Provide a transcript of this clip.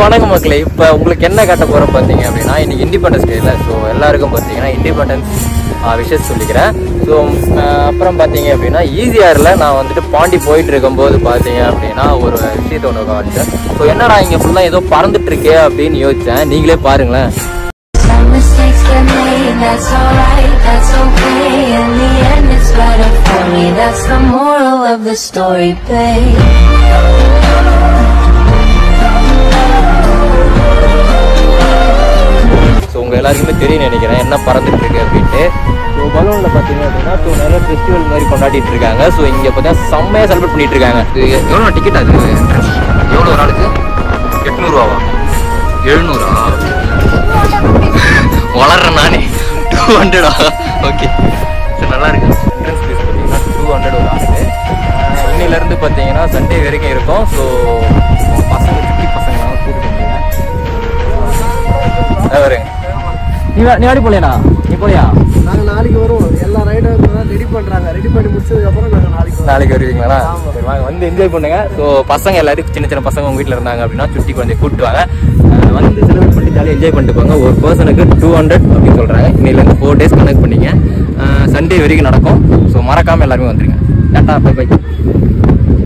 வணக்கம் மக்களே. இப்போ உங்களுக்கு என்ன காட்ட போகிறோம் பார்த்தீங்க அப்படின்னா, இன்னைக்கு இண்டிபெண்டன்ஸ் டே இல்லை. ஸோ எல்லாருக்கும் பார்த்தீங்கன்னா இண்டிபெண்டன்ஸ் விஷயம் சொல்லிக்கிறேன். ஸோ அப்புறம் பார்த்தீங்க அப்படின்னா ஈஸியாரில் நான் வந்துட்டு பாண்டி போயிட்டு இருக்கும்போது பார்த்தீங்க அப்படின்னா ஒரு விஷயத்தை ஒன்று காமிச்சேன். ஸோ என்னடா இங்கே ஃபுல்லாக ஏதோ பறந்துட்டு இருக்கே அப்படின்னு யோசித்தேன். நீங்களே பாருங்களேன். That's alright, that's okay. In the end, it's better for me. That's the moral of the story, babe. So உங்கள் எல்லாருக்குமே தெரியும் நினைக்கிறேன் என்ன பறந்துட்டு இருக்கு அப்படின்ட்டு. ஸோ பலூனில் பார்த்தீங்க அப்படின்னா ஸோ நிறைய ஃபெஸ்டிவல் மாதிரி கொண்டாடிட்டு இருக்காங்க. ஸோ இங்கே பார்த்தீங்கன்னா செம்மையாக செலிப்ரேட் பண்ணிட்டு இருக்காங்க. எவ்வளோ டிக்கெட் அது? எவ்வளோ ஒரு ஆளுக்கு? 800 ரூபாவா? 700? வளர்றேன் நானே. 200 ஓகே. ஸோ நல்லா இருக்கு. என்ட்ரன்ஸ் ஃபீஸ் பார்த்தீங்கன்னா 200 ஒரு ஆளுக்கு. இன்னிலேருந்து பார்த்தீங்கன்னா சண்டே வரைக்கும் இருக்கும். ஸோ பசங்க சுற்றி பசங்களாம் கூப்பிட்டு வருங்க. நீ ஆடி போலையா? நீ போலையா? நாங்கள் நாளைக்கு வருவோம். எல்லா ரைடரும் ரெடி பண்ணுறாங்க. ரெடி பண்ணி முடிச்சதுக்கப்புறம் நாங்கள் நாளைக்கு வருவீங்களா? சரி வாங்க, வந்து என்ஜாய் பண்ணுங்க. ஸோ பசங்க எல்லாரும் சின்ன சின்ன பசங்க உங்கள் வீட்டில் இருந்தாங்க அப்படின்னா சுட்டி குழந்தைய கூப்பிட்டு வாங்க. வந்து செலிப்ரேட் பண்ணி ஜாலியாக என்ஜாய் பண்ணிட்டு போங்க. ஒரு பர்சனுக்கு 200 அப்படின்னு சொல்கிறாங்க. இன்னிலேருந்து 4 days கனெக்ட் பண்ணிங்க. சண்டே வரைக்கும் நடக்கும். ஸோ மறக்காமல் எல்லாருமே வந்துருங்க. Tata, bye by.